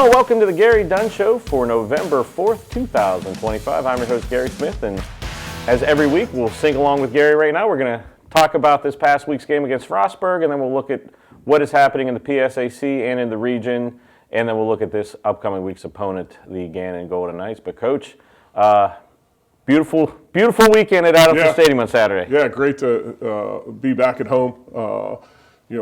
Hello and welcome to the Gary Dunn Show for November 4th, 2025. I'm your host, Gary Smith, and as every week, we'll sing along with Gary right now. We're going to talk about this past week's game against FROSTBURG, and then we'll look at what is happening in the PSAC and in the region, and then we'll look at this upcoming week's opponent, the Gannon Golden Knights. But, Coach, beautiful weekend at Adams Stadium on Saturday. Yeah, great to be back at home.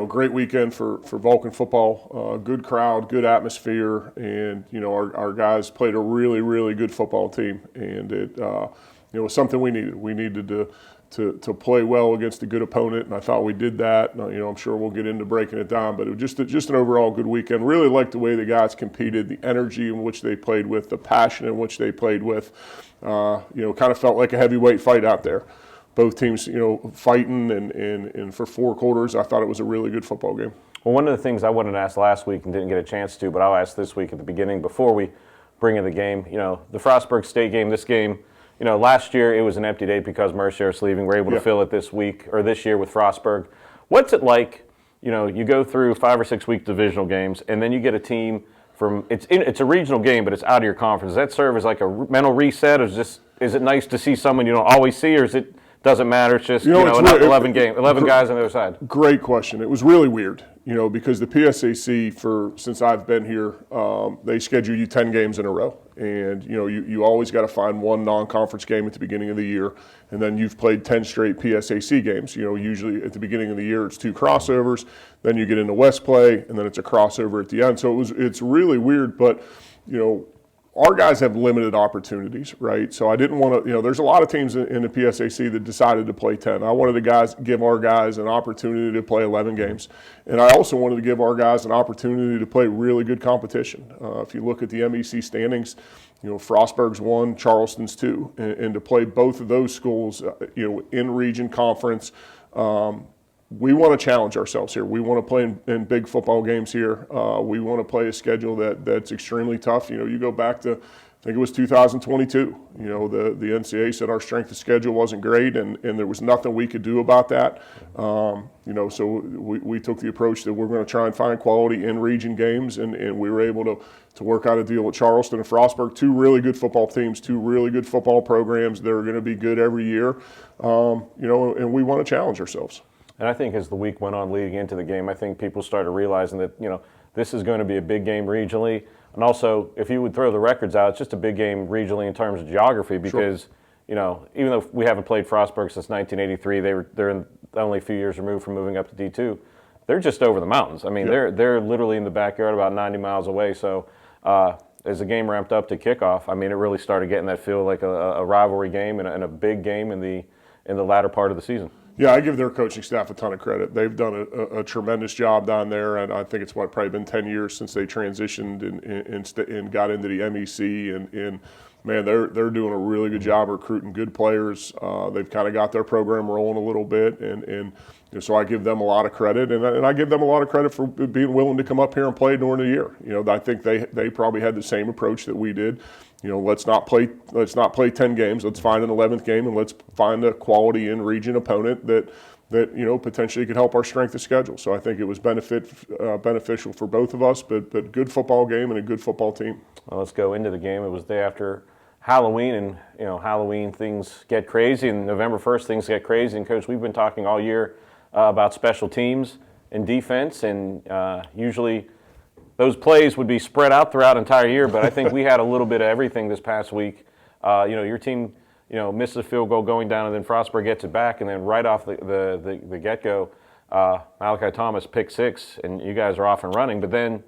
Great weekend for Vulcan football. Good crowd, good atmosphere, and our guys played a really, really good football team, and it was something we needed. We needed to play well against a good opponent, and I thought we did that. I'm sure we'll get into breaking it down, but it was just an overall good weekend. Really liked the way the guys competed, the energy in which they played with, the passion in which they played with. Kind of felt like a heavyweight fight out there. Both teams, fighting, and for 4 quarters, I thought it was a really good football game. Well, one of the things I wanted to ask last week and didn't get a chance to, but I'll ask this week at the beginning before we bring in the game. The FROSTBURG State game, this game, last year it was an empty day because Mercier's leaving. We're able to fill it this year with FROSTBURG. What's it like? You go through 5 or 6 week divisional games, and then you get a team from it's a regional game, but it's out of your conference. Does that serve as like a mental reset, or is it nice to see someone you don't always see, or doesn't matter, it's just 11 guys on the other side? Great question. It was really weird, because the PSAC, since I've been here, they schedule you 10 games in a row. And, you always got to find one non-conference game at the beginning of the year. And then you've played 10 straight PSAC games. Usually at the beginning of the year, it's 2 crossovers. Then you get into West play, and then it's a crossover at the end. So it's really weird, but, our guys have limited opportunities, right? So I didn't want to, there's a lot of teams in the PSAC that decided to play 10. I wanted to give our guys an opportunity to play 11 games. And I also wanted to give our guys an opportunity to play really good competition. If you look at the MEC standings, FROSTBURG's 1, Charleston's 2. And to play both of those schools, in region conference, we want to challenge ourselves here. We want to play in big football games here. We want to play a schedule that's extremely tough. You go back to, I think it was 2022. The NCAA said our strength of schedule wasn't great, and there was nothing we could do about that. So we took the approach that we're going to try and find quality in region games, and we were able to work out a deal with Charleston and FROSTBURG, 2 really good football teams, 2 really good football programs that are going to be good every year. And we want to challenge ourselves. And I think as the week went on leading into the game, I think people started realizing that, this is going to be a big game regionally. And also, if you would throw the records out, it's just a big game regionally in terms of geography because, even though we haven't played FROSTBURG since 1983, they're only a few years removed from moving up to D2. They're just over the mountains. I mean, they're literally in the backyard about 90 miles away. So as the game ramped up to kickoff, I mean, it really started getting that feel like a rivalry game and a big game in the latter part of the season. Yeah, I give their coaching staff a ton of credit. They've done a tremendous job down there, and I think it's probably been 10 years since they transitioned and got into the MEC, and man, they're doing a really good job recruiting good players. They've kind of got their program rolling a little bit, and so I give them a lot of credit, and I give them a lot of credit for being willing to come up here and play during the year. I think they probably had the same approach that we did. Let's not play 10 games. Let's find an 11th game, and let's find a quality in-region opponent that potentially could help our strength of schedule. So I think it was beneficial for both of us, but good football game and a good football team. Well, let's go into the game. It was the day after Halloween, and Halloween things get crazy, and November 1st things get crazy. And Coach, we've been talking all year about special teams and defense, and usually those plays would be spread out throughout an entire year, but I think we had a little bit of everything this past week. Your team, misses a field goal going down, and then FROSTBURG gets it back, and then right off the get-go, Malachi Thomas pick 6, and you guys are off and running, but then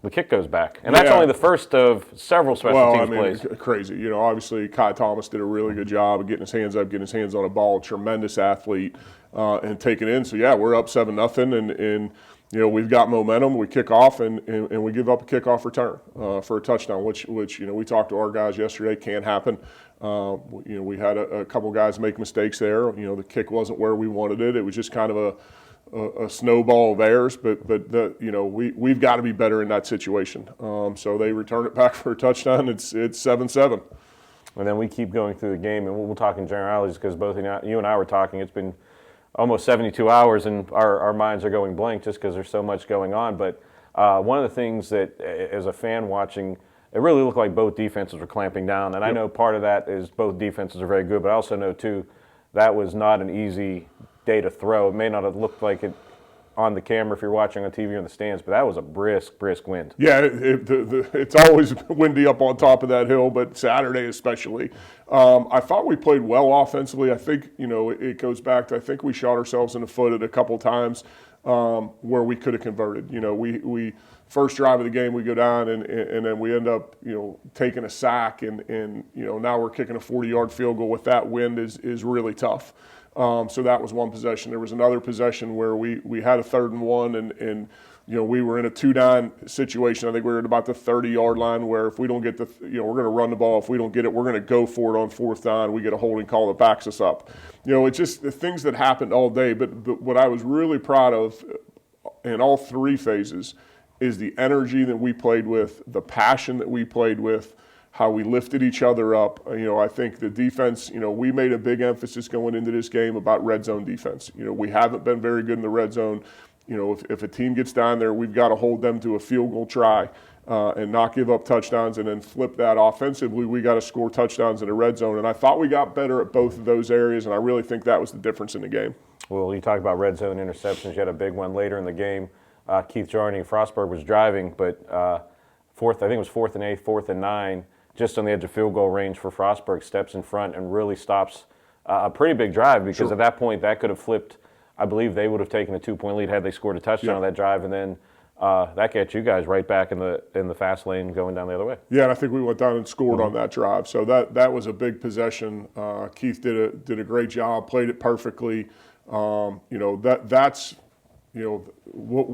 the kick goes back. And that's only the first of several special teams plays. Crazy. Obviously Kai Thomas did a really good job of getting his hands up, getting his hands on a ball, tremendous athlete, and taking it in. So, we're up 7-0, and we've got momentum. We kick off, and we give up a kickoff return for a touchdown, which we talked to our guys yesterday. Can't happen. We had a couple guys make mistakes there. The kick wasn't where we wanted it. It was just kind of a snowball of theirs. But we've got to be better in that situation. So they return it back for a touchdown. It's 7-7. And then we keep going through the game, and we'll talk in generalities because both you and I were talking. It's been almost 72 hours, and our minds are going blank just because there's so much going on. But One of the things that, as a fan watching, it really looked like both defenses were clamping down. And I know part of that is both defenses are very good, but I also know, too, that was not an easy day to throw. It may not have looked like it on the camera if you're watching on TV or in the stands, but that was a brisk wind. Yeah, it's always windy up on top of that hill, but Saturday especially. I thought we played well offensively. I think, it goes back to, I think we shot ourselves in the foot at a couple times where we could have converted. We first drive of the game, we go down and then we end up, taking a sack and now we're kicking a 40-yard field goal with that wind is really tough. So that was one possession. There was another possession where we had a 3rd and 1 and we were in a 2-down situation. I think we were at about the 30-yard line where if we don't get we're going to run the ball. If we don't get it, we're going to go for it on 4th down. We get a holding call that backs us up. It's just the things that happened all day. But what I was really proud of in all 3 phases is the energy that we played with, the passion that we played with, how we lifted each other up. I think the defense, we made a big emphasis going into this game about red zone defense. We haven't been very good in the red zone. If a team gets down there, we've got to hold them to a field goal try and not give up touchdowns and then flip that offensively. We got to score touchdowns in the red zone. And I thought we got better at both of those areas, and I really think that was the difference in the game. Well, you talk about red zone interceptions. You had a big one later in the game. Keith Jarney and FROSTBURG was driving, but I think it was 4th and 8, 4th and 9. Just on the edge of field goal range for FROSTBURG, steps in front and really stops a pretty big drive because at that point that could have flipped. I believe they would have taken a 2-point lead had they scored a touchdown on that drive, and then that gets you guys right back in the fast lane going down the other way. Yeah, and I think we went down and scored on that drive. So that was a big possession. Keith did a great job, played it perfectly. That's what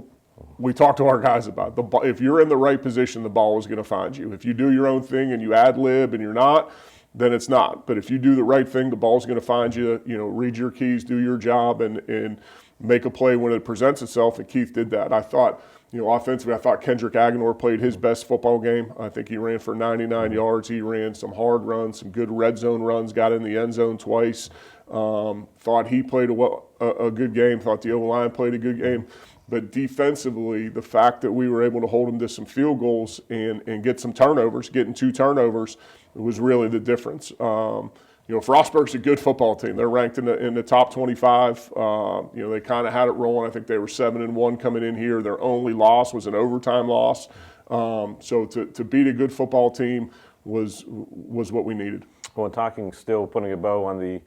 we talk to our guys about. If you're in the right position, the ball is going to find you. If you do your own thing and you ad lib and you're not, then it's not. But if you do the right thing, the ball's going to find you. Read your keys, do your job, and make a play when it presents itself. And Keith did that. I thought, offensively, I thought Kendrick Aguilar played his best football game. I think he ran for 99 yards. He ran some hard runs, some good red zone runs, got in the end zone twice. Thought he played a good game. Thought the O-line played a good game. But defensively, the fact that we were able to hold them to some field goals and get some turnovers, getting 2 turnovers, was really the difference. FROSTBURG's a good football team. They're ranked in the top 25. They kind of had it rolling. I think they were 7-1 coming in here. Their only loss was an overtime loss. So to beat a good football team was what we needed. Well, putting a bow on the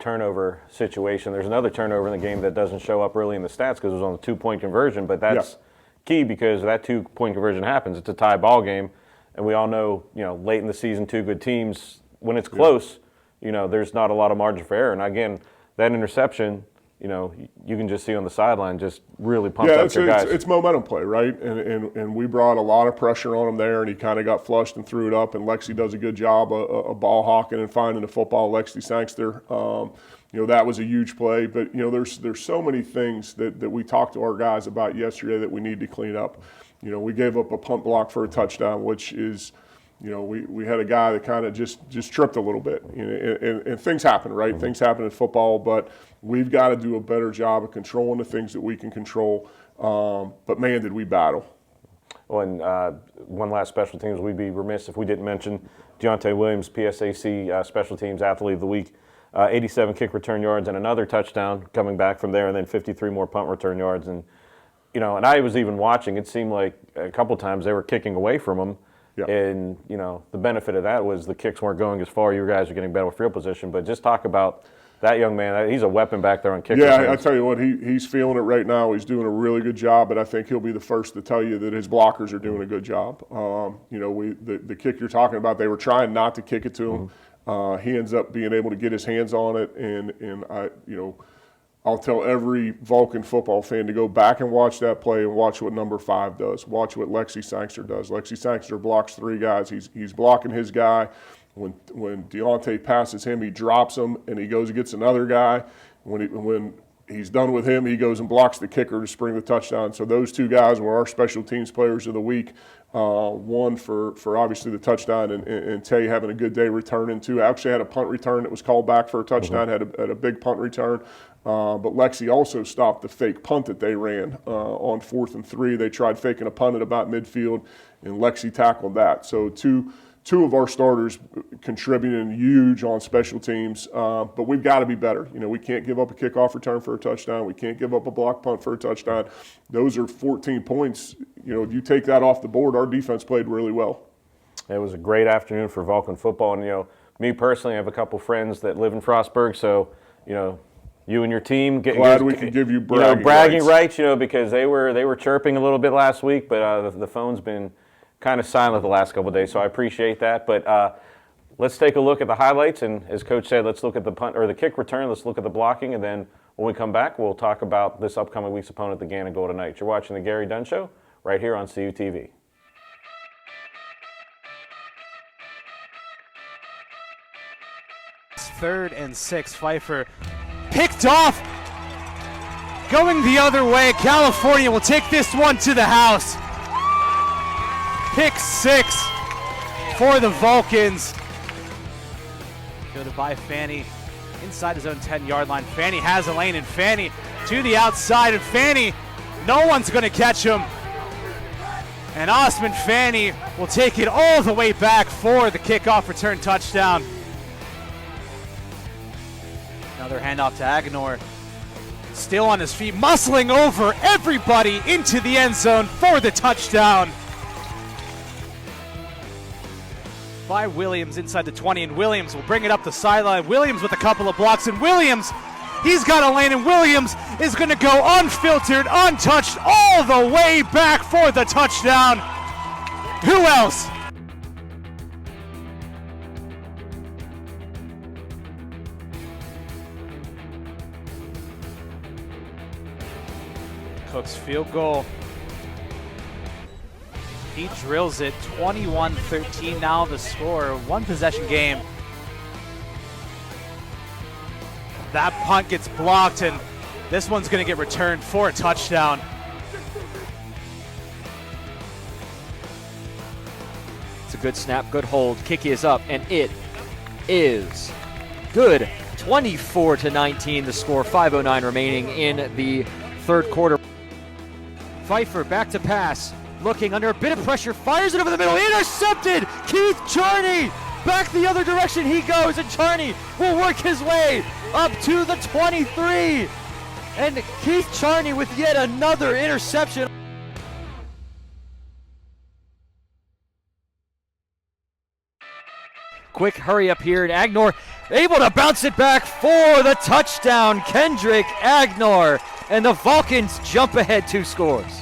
turnover situation. There's another turnover in the game that doesn't show up really in the stats because it was on the 2-point conversion, but that's key because that 2-point conversion happens. It's a tie ball game, and we all know, late in the season, 2 good teams, when it's close, there's not a lot of margin for error. And again, that interception, you can just see on the sideline just really pumped up your guys. It's momentum play, right? And we brought a lot of pressure on him there, and he kind of got flushed and threw it up. And Lexi does a good job of ball hawking and finding the football. Lexi Sangster, that was a huge play. But there's so many things that we talked to our guys about yesterday that we need to clean up. We gave up a punt block for a touchdown, which is. We had a guy that kind of just tripped a little bit, and things happen, right? Mm-hmm. Things happen in football, but we've got to do a better job of controlling the things that we can control. But man, did we battle. Well, and one last special teams, we'd be remiss if we didn't mention Deontay Williams, PSAC Special Teams Athlete of the Week, 87 kick return yards and another touchdown coming back from there, and then 53 more punt return yards. And and I was even watching. It seemed like a couple times they were kicking away from him. Yeah. And, the benefit of that was the kicks weren't going as far. You guys are getting better field position. But just talk about that young man. He's a weapon back there on kick returns. Yeah, I tell you what, he's feeling it right now. He's doing a really good job, but I think he'll be the first to tell you that his blockers are doing a good job. The kick you're talking about, they were trying not to kick it to him. Mm-hmm. He ends up being able to get his hands on it, and I'll tell every Vulcan football fan to go back and watch that play and watch what number 5 does. Watch what Lexi Sangster does. Lexi Sangster blocks 3 guys. He's blocking his guy. When Deontay passes him, he drops him, and he goes and gets another guy. When He's done with him. He goes and blocks the kicker to spring the touchdown. So those two guys were our special teams players of the week. One for obviously the touchdown and Tay having a good day returning too. Actually had a punt return that was called back for a touchdown, had a big punt return. But Lexi also stopped the fake punt that they ran on 4th and 3. They tried faking a punt at about midfield, and Lexi tackled that. So two of our starters contributing huge on special teams, but we've got to be better. We can't give up a kickoff return for a touchdown. We can't give up a block punt for a touchdown. Those are 14 points. If you take that off the board, our defense played really well. It was a great afternoon for Vulcan football, and me personally, I have a couple friends that live in Frostburg, so you and your team glad we could give you bragging rights, because they were chirping a little bit last week, but the phone's been kind of silent the last couple of days, so I appreciate that. But let's take a look at the highlights, and as Coach said, let's look at the punt or the kick return. Let's look at the blocking, and then when we come back, we'll talk about this upcoming week's opponent, the Gannon Golden Knights. You're watching the Gary Dunn Show right here on CUTV. Third and 6, Pfeiffer picked off, going the other way. California will take this one to the house. Pick 6 for the Vulcans. Fielded by Fanny inside his own 10-yard line. Fanny has a lane, and Fanny to the outside, and Fanny, no one's going to catch him. And Osman Fanny will take it all the way back for the kickoff return touchdown. Another handoff to Agnor. Still on his feet, muscling over everybody into the end zone for the touchdown. By Williams inside the 20, and Williams will bring it up the sideline. Williams with a couple of blocks, and Williams, he's got a lane, and Williams is going to go unfiltered, untouched, all the way back for the touchdown. Who else? Cook's field goal. He drills it, 21-13 now the score, one possession game. That punt gets blocked, and this one's going to get returned for a touchdown. It's a good snap, good hold. Kick is up, and it is good. 24-19 the score, 5:09 remaining in the third quarter. Pfeiffer back to pass, looking under a bit of pressure, fires it over the middle, intercepted! Keith Charney! Back the other direction he goes, and Charney will work his way up to the 23. And Keith Charney with yet another interception. Quick hurry up here, and Agnor able to bounce it back for the touchdown. Kendrick Agnor, and the Vulcans jump ahead 2 scores.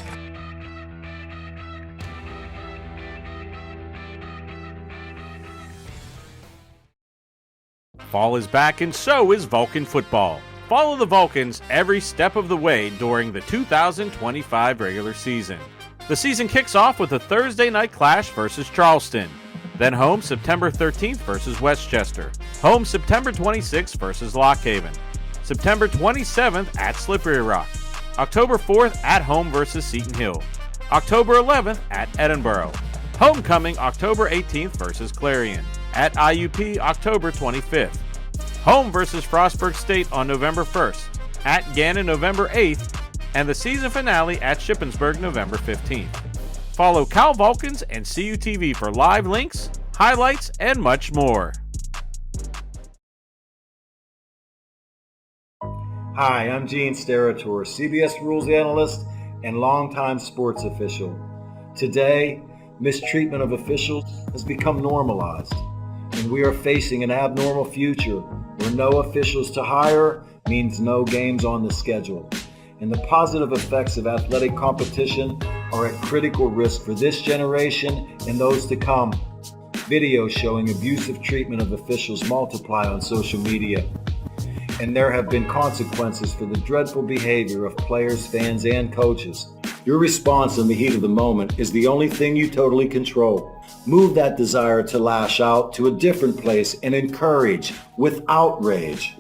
Fall is back, and so is Vulcan football. Follow the Vulcans every step of the way during the 2025 regular season. The season kicks off with a Thursday night clash versus Charleston. Then home September 13th versus Westchester. Home September 26th versus Lock Haven. September 27th at Slippery Rock. October 4th at home versus Seton Hill. October 11th at Edinburgh. Homecoming October 18th versus Clarion. At IUP October 25th. Home versus Frostburg State on November 1st. At Gannon November 8th. And the season finale at Shippensburg November 15th. Follow Cal Vulcans and CUTV for live links, highlights, and much more. Hi, I'm Gene Sterator, CBS Rules Analyst and longtime sports official. Today, mistreatment of officials has become normalized, and we are facing an abnormal future where no officials to hire means no games on the schedule. And the positive effects of athletic competition are at critical risk for this generation and those to come. Videos showing abusive treatment of officials multiply on social media. And there have been consequences for the dreadful behavior of players, fans, and coaches. Your response in the heat of the moment is the only thing you totally control. Move that desire to lash out to a different place and encourage with outrage.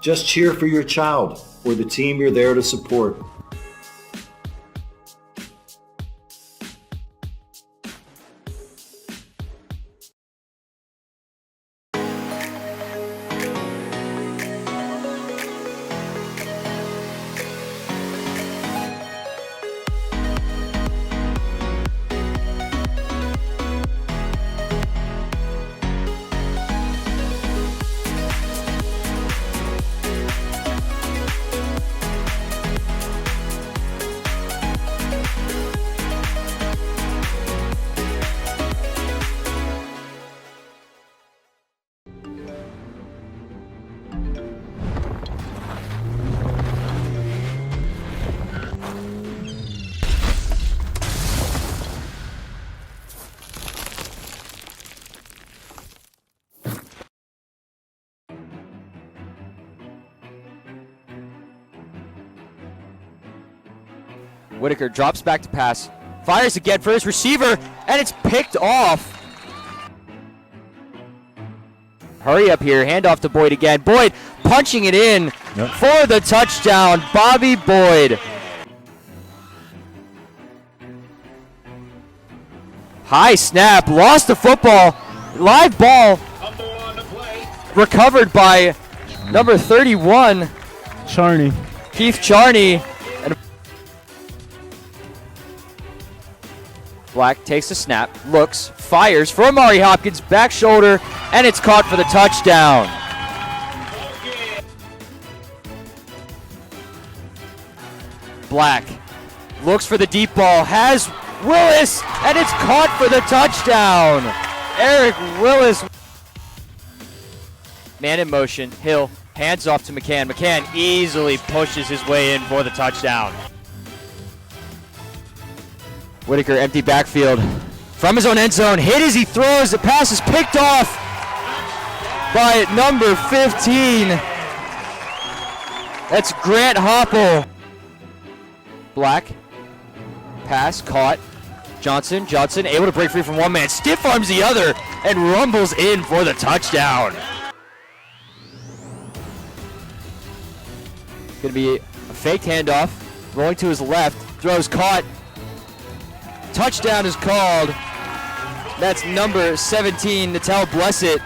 Just cheer for your child or the team you're there to support. Whitaker drops back to pass, fires again for his receiver, and it's picked off. Hurry up here, handoff to Boyd again. Boyd punching it in for the touchdown. Bobby Boyd. High snap, lost the football. Live ball recovered by number 31, Charney. Keith Charney. And Black takes the snap, looks, fires for Amari Hopkins, back shoulder, and it's caught for the touchdown. Black looks for the deep ball, has Willis, and it's caught for the touchdown. Eric Willis. Man in motion, Hill, hands off to McCann. McCann easily pushes his way in for the touchdown. Whitaker, empty backfield. From his own end zone, hit as he throws. The pass is picked off by number 15. That's Grant Hoppel. Black, pass caught. Johnson able to break free from one man, stiff arms the other, and rumbles in for the touchdown. Gonna be a fake handoff, rolling to his left, throws caught. Touchdown is called. That's number 17, Natal Blessett.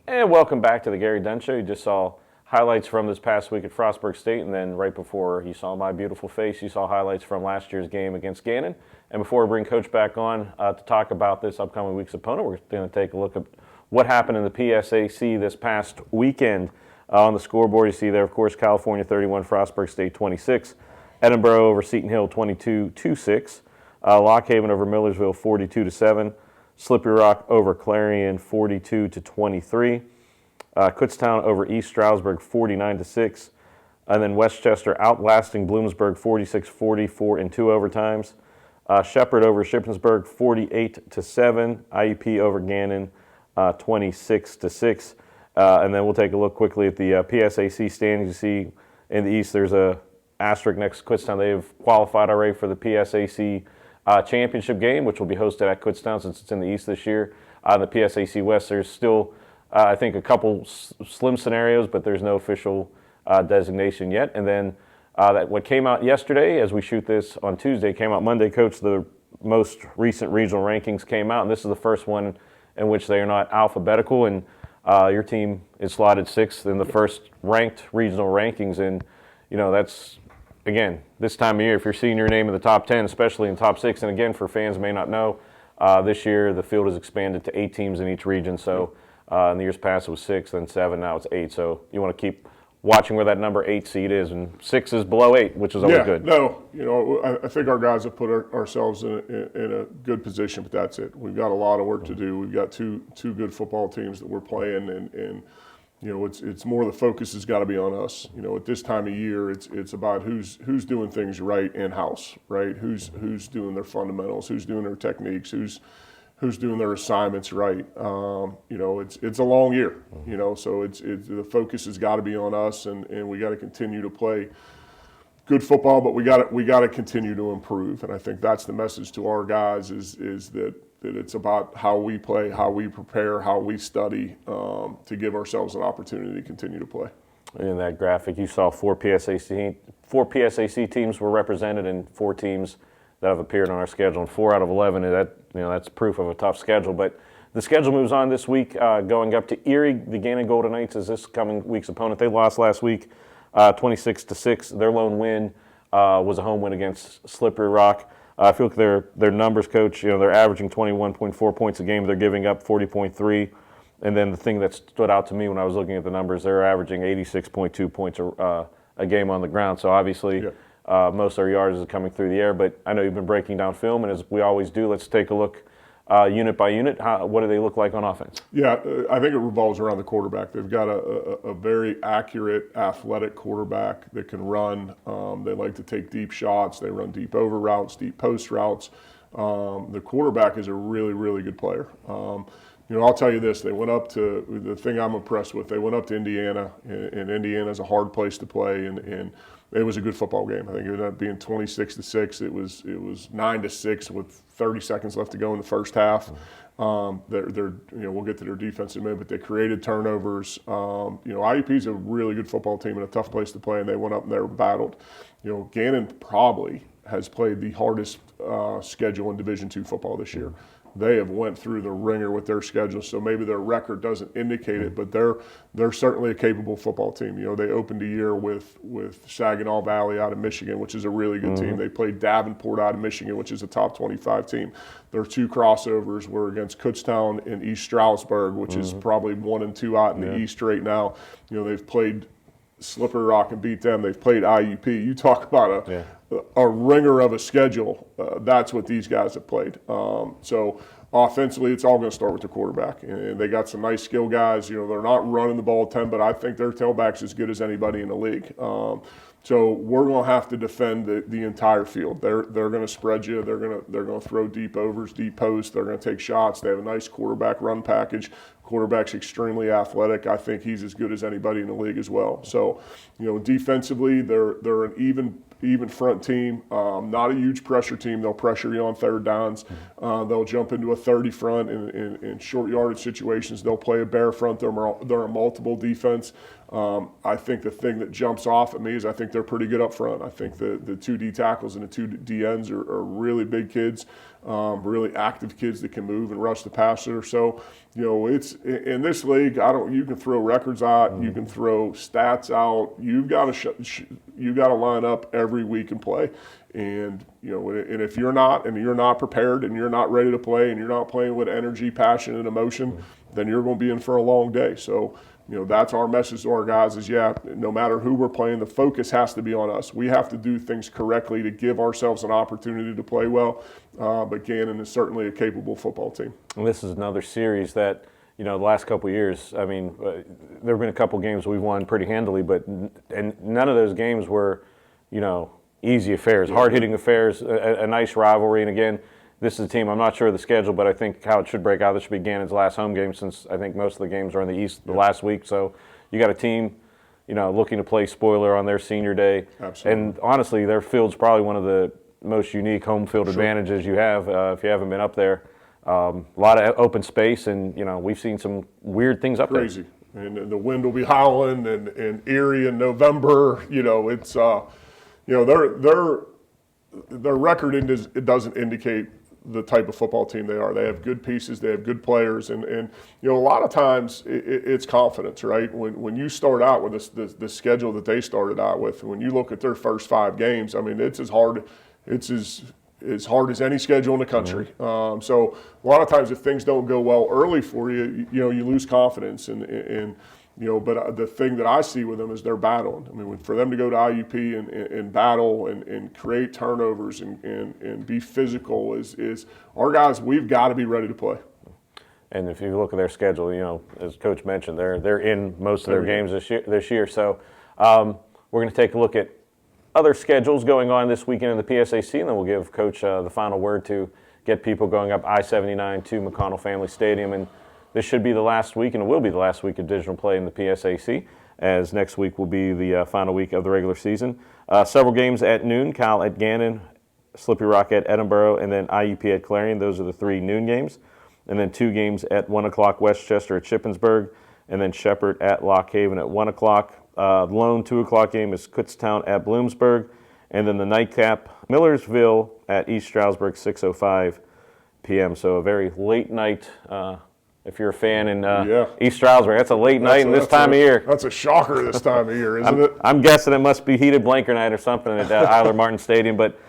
And welcome back to the Gary Dunn Show. You just saw highlights from this past week at FROSTBURG State, and then right before you saw my beautiful face, you saw highlights from last year's game against Gannon. And before we bring Coach back on to talk about this upcoming week's opponent, we're going to take a look at what happened in the PSAC this past weekend. On the scoreboard, you see there, of course, California 31, FROSTBURG State 26, Edinburgh over Seton Hill 22-6, Lockhaven over Millersville 42-7. Slippery Rock over Clarion 42-23. Kutztown over East Stroudsburg 49-6. And then Westchester outlasting Bloomsburg 46-44 in 2 overtimes. Shepherd over Shippensburg 48-7. IUP over Gannon 26-6. And then we'll take a look quickly at the PSAC standings. You see in the East there's a asterisk next to Kutztown. They have qualified already for the PSAC championship game, which will be hosted at Kutztown since it's in the East this year. The PSAC West, there's still, I think, a couple slim scenarios, but there's no official designation yet. And then what came out yesterday, as we shoot this on Tuesday, came out Monday. Coach, the most recent regional rankings came out, and this is the first one in which they are not alphabetical. And your team is slotted 6th in the first ranked regional rankings, and that's. Again, this time of year, if you're seeing your name in the top 10, especially in the top 6, and again, for fans who may not know, this year the field has expanded to 8 teams in each region. So in the years past it was 6, then 7, now it's 8. So you want to keep watching where that number 8 seed is, and 6 is below 8, which is always good. No, I think our guys have put ourselves in a good position, but that's it. We've got a lot of work to do. We've got two good football teams that we're playing, and it's more the focus has got to be on us. At this time of year, it's about who's doing things right in house, right? Who's doing their fundamentals, who's doing their techniques, who's who's doing their assignments right. It's a long year, so it's the focus has got to be on us, and we got to continue to play good football, but we got to continue to improve. And I think that's the message to our guys is that it's about how we play, how we prepare, how we study to give ourselves an opportunity to continue to play. In that graphic, you saw four PSAC teams were represented, and 4 teams that have appeared on our schedule, and 4 out of 11. And that's proof of a tough schedule. But the schedule moves on this week, going up to Erie. The Gannon Golden Knights is this coming week's opponent. They lost last week, 26-6. Their lone win was a home win against Slippery Rock. I feel like their numbers, Coach, they're averaging 21.4 points a game. They're giving up 40.3. And then the thing that stood out to me when I was looking at the numbers, they're averaging 86.2 points a game on the ground. So obviously, most of their yards is coming through the air. But I know you've been breaking down film, and as we always do, let's take a look unit by unit. What do they look like on offense? Yeah, I think it revolves around the quarterback. They've got a very accurate, athletic quarterback that can run. They like to take deep shots. They run deep over routes, deep post routes. The quarterback is a really, really good player. I'll tell you this, they went up to, the thing I'm impressed with, they went up to Indiana, and Indiana's a hard place to play, and it was a good football game. I think it ended up being 26-6. It was 9-6 with 30 seconds left to go in the first half. We'll get to their defense in a minute, but they created turnovers. IUP's a really good football team and a tough place to play, and they went up and they battled. Gannon probably has played the hardest schedule in Division II football this year. They have went through the ringer with their schedule, so maybe their record doesn't indicate it, but they're certainly a capable football team. They opened the year with Saginaw Valley out of Michigan, which is a really good team. They played Davenport out of Michigan, which is a top 25 team. Their 2 crossovers were against Kutztown and East Stroudsburg, which is probably 1 and 2 out in the East right now. They've played Slippery Rock and beat them. They've played IUP. You talk about a ringer of a schedule. That's what these guys have played. So offensively, it's all going to start with the quarterback. And they got some nice skill guys. They're not running the ball 10, but I think their tailback's as good as anybody in the league. So we're going to have to defend the entire field. They're going to spread you. They're going to throw deep overs, deep posts. They're going to take shots. They have a nice quarterback run package. Quarterback's extremely athletic. I think he's as good as anybody in the league as well. So, defensively, they're an even front team. Not a huge pressure team. They'll pressure you on third downs. They'll jump into a 30 front in short yardage situations. They'll play a bear front. They're a multiple defense. I think the thing that jumps off at me is I think they're pretty good up front. I think the 2 D tackles and the 2 D ends are really big kids, really active kids that can move and rush the passer. So, it's in this league. You can throw records out, you can throw stats out. You've got to line up every week and play. And and if you're not prepared and you're not ready to play and you're not playing with energy, passion, and emotion, then you're going to be in for a long day. So. That's our message to our guys is, no matter who we're playing, the focus has to be on us. We have to do things correctly to give ourselves an opportunity to play well. But Gannon is certainly a capable football team. And this is another series that, the last couple of years, there have been a couple of games we've won pretty handily, and none of those games were, easy affairs, hard-hitting affairs, a nice rivalry. And again, this is a team, I'm not sure of the schedule, but I think how it should break out, this should be Gannon's last home game since I think most of the games are in the East the last week. So you got a team, looking to play spoiler on their senior day. Absolutely. And honestly, their field's probably one of the most unique home field advantages you have if you haven't been up there. A lot of open space, and, we've seen some weird things up there. Crazy. And the wind will be howling and Erie in November. It's, their record it doesn't indicate the type of football team they are. They have good pieces, they have good players, and a lot of times it's confidence, right? When you start out with the schedule that they started out with, when you look at their first 5 games, it's as hard as any schedule in the country. So a lot of times if things don't go well early for you, you lose confidence and but the thing that I see with them is they're battling. For them to go to IUP and battle and create turnovers and be physical is our guys, we've got to be ready to play. And if you look at their schedule, as Coach mentioned, they're in most of their games this year. So we're going to take a look at other schedules going on this weekend in the PSAC, and then we'll give Coach the final word to get people going up I-79 to McConnell Family Stadium. And this should be the last week, and it will be the last week of digital play in the PSAC, as next week will be the final week of the regular season. Several games at noon, Cal at Gannon, Slippery Rock at Edinburgh, and then IUP at Clarion. Those are the 3 noon games. And then 2 games at 1 o'clock, Westchester at Shippensburg, and then Shepherd at Lock Haven at 1 o'clock. The lone 2 o'clock game is Kutztown at Bloomsburg. And then the nightcap, Millersville at East Stroudsburg, 6:05 p.m. So a very late night if you're a fan in East Stroudsburg. That's a late night in this time of year. That's a shocker this time of year, isn't it? I'm guessing it must be heated blanket night or something at Eiler Martin Stadium. But,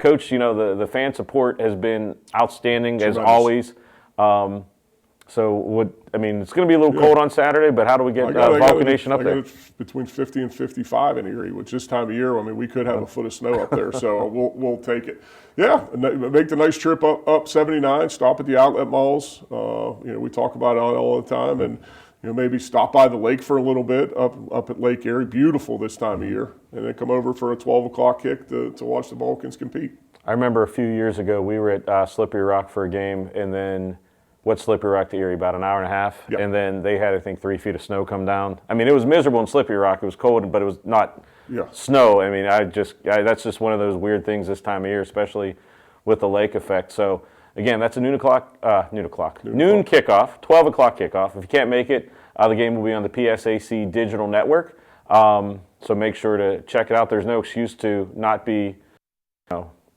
Coach, you know, the fan support has been outstanding as always. So, it's going to be a little cold on Saturday, but how do we get Vulcan Nation up there? It's between 50 and 55 in Erie, which this time of year, we could have a foot of snow up there, so we'll take it. Yeah, make the nice trip up 79, stop at the outlet malls. We talk about it all the time, and maybe stop by the lake for a little bit up at Lake Erie. Beautiful this time of year, and then come over for a 12 o'clock kick to watch the Vulcans compete. I remember a few years ago we were at Slippery Rock for a game, and then what's Slippery Rock to Erie? About an hour and a half. Yep. And then they had, I think, 3 feet of snow come down. It was miserable in Slippery Rock. It was cold, but it was not snow. That's just one of those weird things this time of year, especially with the lake effect. So, again, that's a noon kickoff, 12 o'clock kickoff. If you can't make it, the game will be on the PSAC digital network. So make sure to check it out. There's no excuse to not be,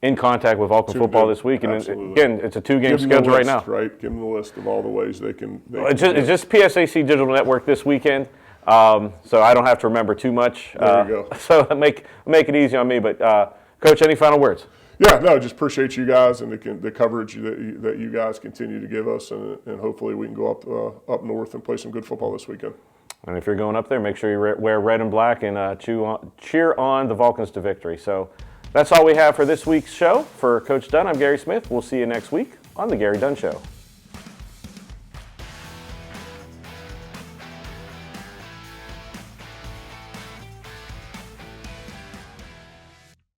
in contact with Vulcan football this week. And again, it's a 2-game schedule right now. Right, give them the list of all the ways they can. It's just PSAC Digital Network this weekend, so I don't have to remember too much. There you go. So make it easy on me. But Coach, any final words? Yeah, no, just appreciate you guys and the coverage that you guys continue to give us, and hopefully we can go up north and play some good football this weekend. And if you're going up there, make sure you wear red and black and cheer on the Vulcans to victory. So. That's all we have for this week's show. For Coach Dunn, I'm Gary Smith. We'll see you next week on The Gary Dunn Show.